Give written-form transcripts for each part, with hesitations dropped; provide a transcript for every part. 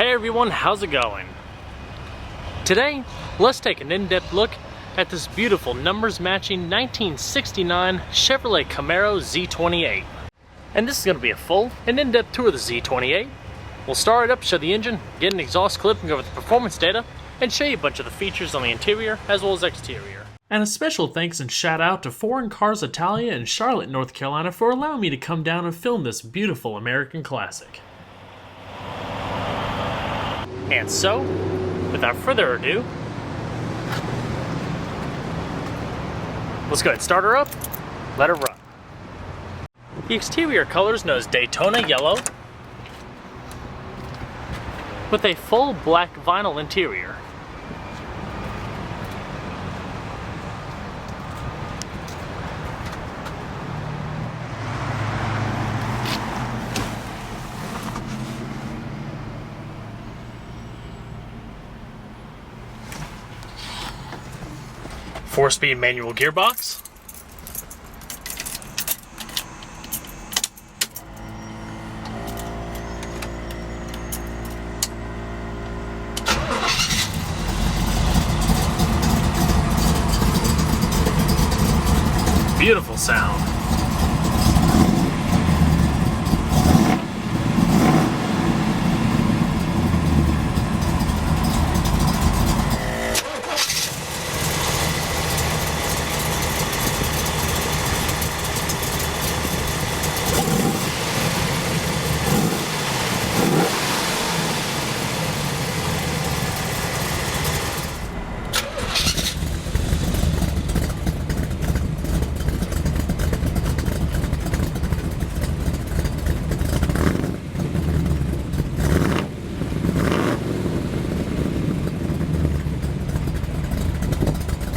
Hey everyone, how's it going? Today, let's take an in-depth look at this beautiful numbers-matching 1969 Chevrolet Camaro Z28. And this is going to be a full and in-depth tour of the Z28. We'll start it up, show the engine, get an exhaust clip, and go over the performance data, and show you a bunch of the features on the interior as well as exterior. And a special thanks and shout out to Foreign Cars Italia in Charlotte, North Carolina for allowing me to come down and film this beautiful American classic. And so, without further ado, let's go ahead and start her up, let her run. The exterior color is known as Daytona Yellow, with a full black vinyl interior. Four-speed manual gearbox. Beautiful sound.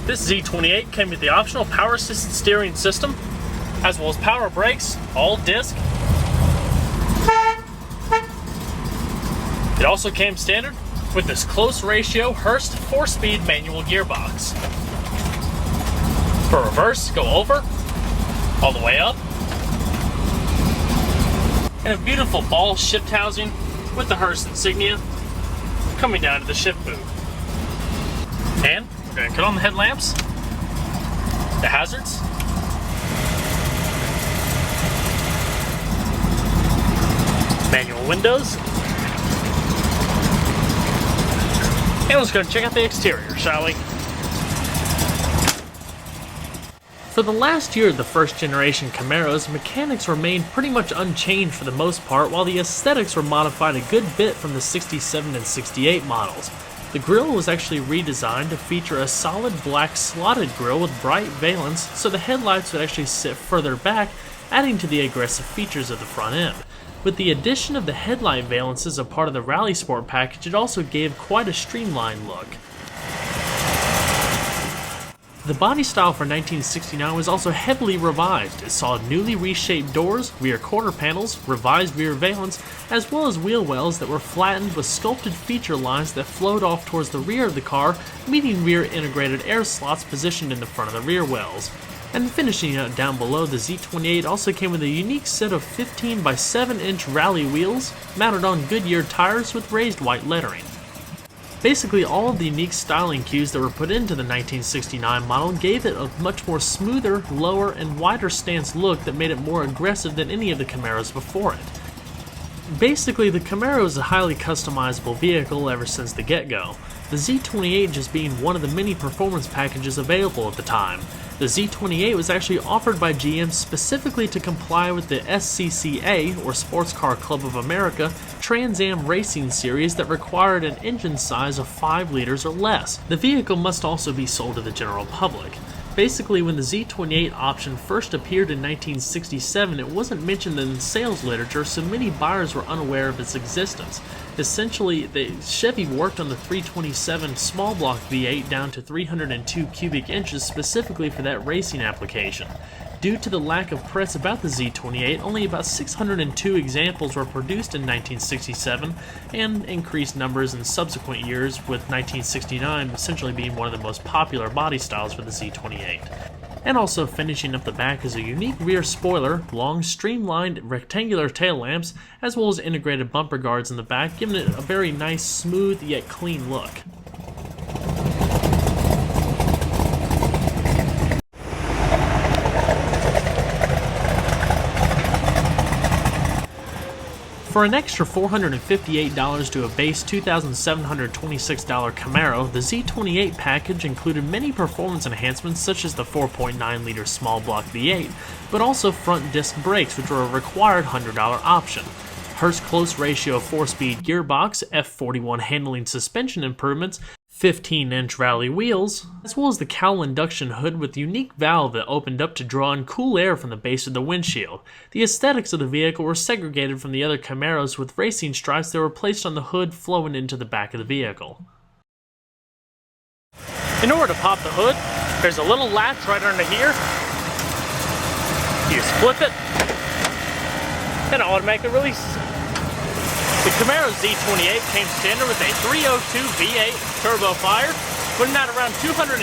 This Z28 came with the optional power assisted steering system, as well as power brakes, all disc. It also came standard with this close ratio Hurst 4-speed manual gearbox. For reverse, go over, all the way up, and a beautiful ball shift housing with the Hurst insignia coming down to the shift boot. And we're going to cut on the headlamps, the hazards, manual windows, and let's go check out the exterior, shall we? For the last year of the first generation Camaros, mechanics remained pretty much unchanged for the most part, while the aesthetics were modified a good bit from the 67 and 68 models. The grille was actually redesigned to feature a solid black slotted grille with bright valance, so the headlights would actually sit further back, adding to the aggressive features of the front end. With the addition of the headlight valance as a part of the Rally Sport package, it also gave quite a streamlined look. The body style for 1969 was also heavily revised. It saw newly reshaped doors, rear quarter panels, revised rear valance, as well as wheel wells that were flattened with sculpted feature lines that flowed off towards the rear of the car, meeting rear integrated air slots positioned in the front of the rear wells. And finishing out down below, the Z28 also came with a unique set of 15 by 7 inch rally wheels, mounted on Goodyear tires with raised white lettering. Basically, all of the unique styling cues that were put into the 1969 model gave it a much more smoother, lower, and wider stance look that made it more aggressive than any of the Camaros before it. Basically, the Camaro is a highly customizable vehicle ever since the get-go, the Z28 just being one of the many performance packages available at the time. The Z28 was actually offered by GM specifically to comply with the SCCA, or Sports Car Club of America, Trans Am racing series that required an engine size of 5 liters or less. The vehicle must also be sold to the general public. Basically, when the Z28 option first appeared in 1967, it wasn't mentioned in the sales literature, so many buyers were unaware of its existence. Essentially, Chevy worked on the 327 small block V8 down to 302 cubic inches specifically for that racing application. Due to the lack of press about the Z28, only about 602 examples were produced in 1967, and increased numbers in subsequent years, with 1969 essentially being one of the most popular body styles for the Z28. And also finishing up the back is a unique rear spoiler, long streamlined rectangular tail lamps, as well as integrated bumper guards in the back, giving it a very nice, smooth, yet clean look. For an extra $458 to a base $2,726 Camaro, the Z28 package included many performance enhancements such as the 4.9-liter small block V8, but also front disc brakes, which were a required $100 option. Hurst close ratio 4-speed gearbox, F41 handling suspension improvements, 15-inch rally wheels, as well as the cowl induction hood with the unique valve that opened up to draw in cool air from the base of the windshield. The aesthetics of the vehicle were segregated from the other Camaros with racing stripes that were placed on the hood flowing into the back of the vehicle. In order to pop the hood, there's a little latch right under here. You just flip it, and it automatically releases it. The Camaro Z28 came standard with a 302 V8 turbo fired, putting out around 290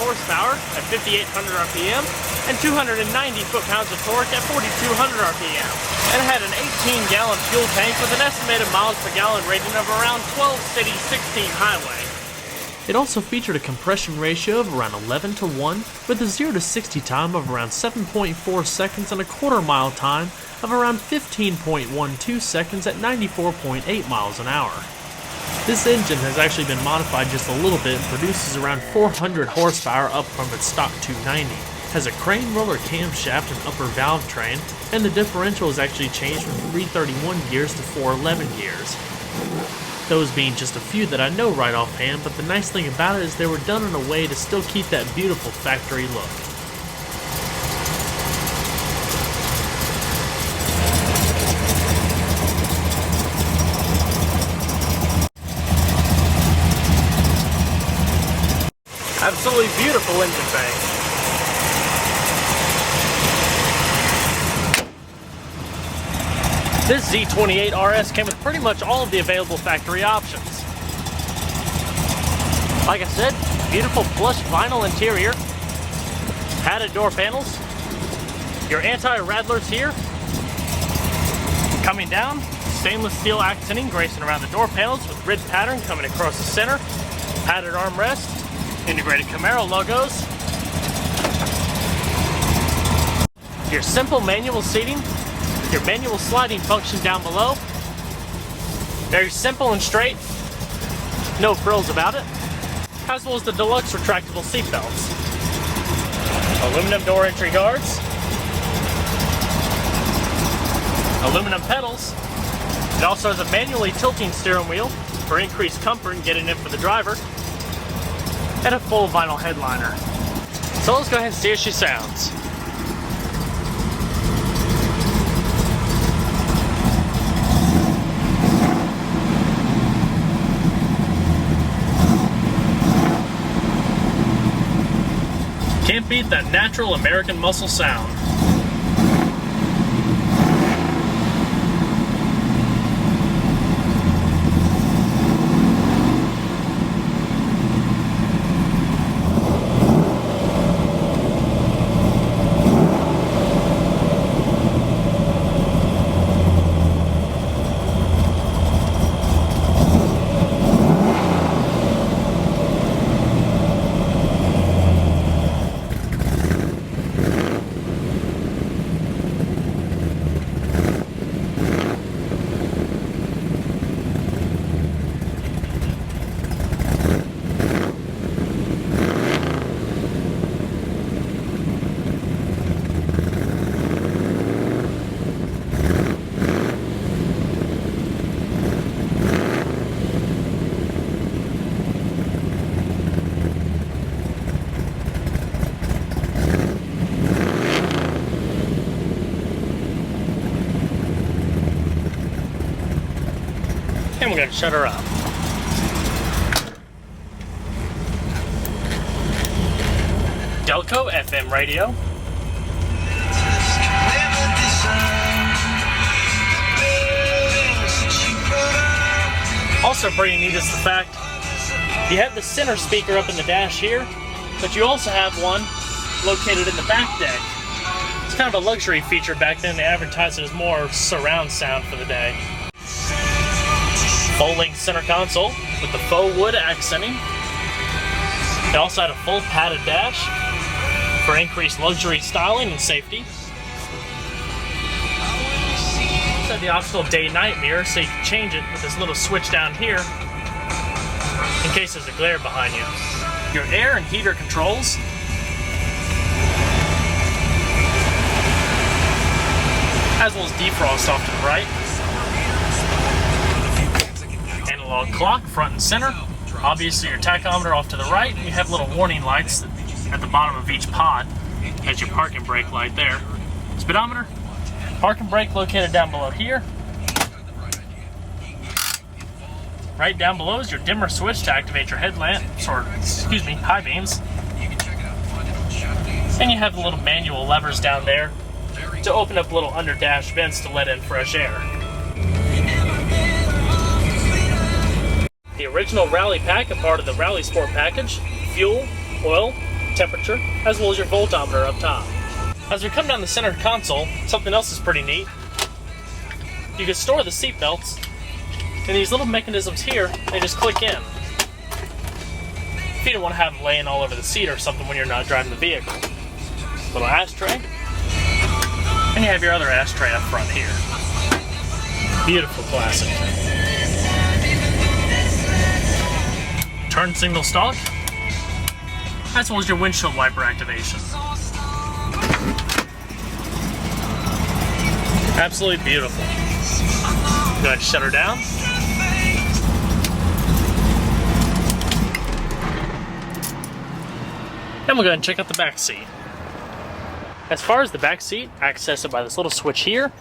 horsepower at 5,800 RPM and 290 foot-pounds of torque at 4,200 RPM. And it had an 18-gallon fuel tank with an estimated miles per gallon rating of around 12 city, 16 highway. It also featured a compression ratio of around 11 to 1 with a 0 to 60 time of around 7.4 seconds and a quarter-mile time of around 15.12 seconds at 94.8 miles an hour. This engine has actually been modified just a little bit and produces around 400 horsepower up from its stock 290. Has a crane roller camshaft and upper valve train, and the differential is actually changed from 331 gears to 411 gears. Those being just a few that I know right offhand, but the nice thing about it is they were done in a way to still keep that beautiful factory look. Absolutely beautiful engine bay. This Z28 RS came with pretty much all of the available factory options. Like I said, beautiful plush vinyl interior, padded door panels, your anti-rattlers here. Coming down, stainless steel accenting gracing around the door panels with grid pattern coming across the center, padded armrest, integrated Camaro logos, your simple manual seating, your manual sliding function down below. Very simple and straight, no frills about it, as well as the deluxe retractable seat belts. Aluminum door entry guards, aluminum pedals. It also has a manually tilting steering wheel for increased comfort in getting in for the driver, and a full vinyl headliner. So let's go ahead and see how she sounds. Can't beat that natural American muscle sound. And we're going to shut her up. Delco FM radio. Also pretty neat is the fact you have the center speaker up in the dash here, but you also have one located in the back deck. It's kind of a luxury feature back then. They advertised it as more surround sound for the day. Full-length center console with the faux wood accenting. It also had a full padded dash for increased luxury styling and safety. Also had the optional day-night mirror, so you can change it with this little switch down here in case there's a glare behind you. Your air and heater controls. As well as defrost off to the right. Analog clock front and center. Obviously your tachometer off to the right. You have little warning lights at the bottom of each pod. As your parking brake light there. Speedometer. Parking brake located down below here. Right down below is your dimmer switch to activate your headlamps, or excuse me, high beams. And you have the little manual levers down there to open up little under dash vents to let in fresh air. The original Rally Pack, a part of the Rally Sport package, fuel, oil, temperature, as well as your voltometer up top. As we come down the center console, something else is pretty neat. You can store the seat belts, and these little mechanisms here, they just click in. If you don't want to have them laying all over the seat or something when you're not driving the vehicle. Little ashtray. And you have your other ashtray up front here. Beautiful classic. Turn signal stalk, as well as your windshield wiper activation. Absolutely beautiful. Go ahead and shut her down. And we'll go ahead and check out the back seat. As far as the back seat, access it by this little switch here.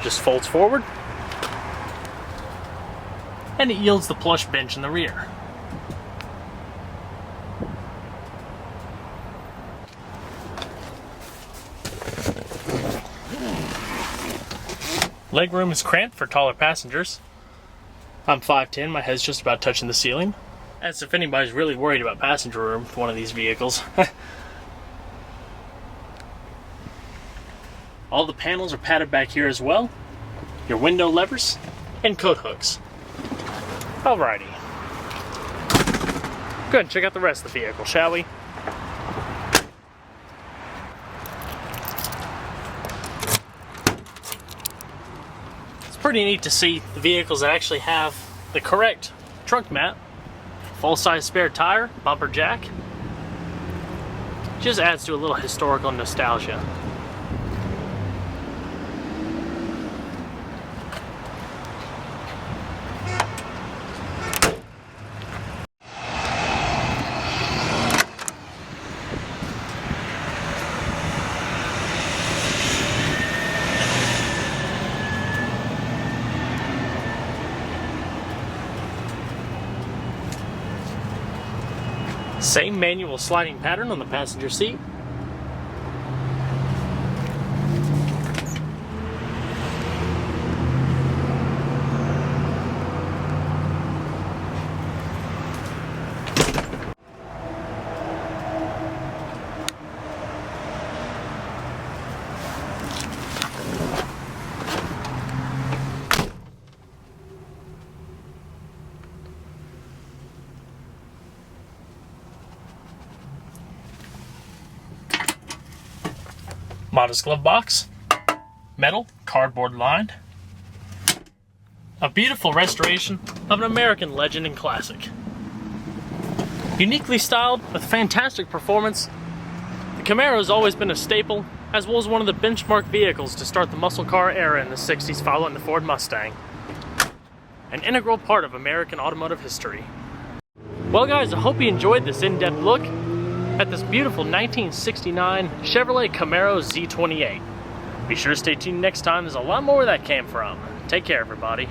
Just folds forward. And it yields the plush bench in the rear. Legroom is cramped for taller passengers. I'm 5'10", my head's just about touching the ceiling. As if anybody's really worried about passenger room with one of these vehicles. All the panels are padded back here as well. Your window levers and coat hooks. Alrighty. Go ahead and check out the rest of the vehicle, shall we? It's pretty neat to see the vehicles that actually have the correct trunk mat, full-size spare tire, bumper jack. Just adds to a little historical nostalgia. Same manual sliding pattern on the passenger seat. Modest glove box, metal, cardboard lined. A beautiful restoration of an American legend and classic. Uniquely styled with fantastic performance, the Camaro has always been a staple, as well as one of the benchmark vehicles to start the muscle car era in the 60s following the Ford Mustang. An integral part of American automotive history. Well guys, I hope you enjoyed this in-depth look at this beautiful 1969 Chevrolet Camaro Z28. Be sure to stay tuned next time, there's a lot more where that came from. Take care everybody.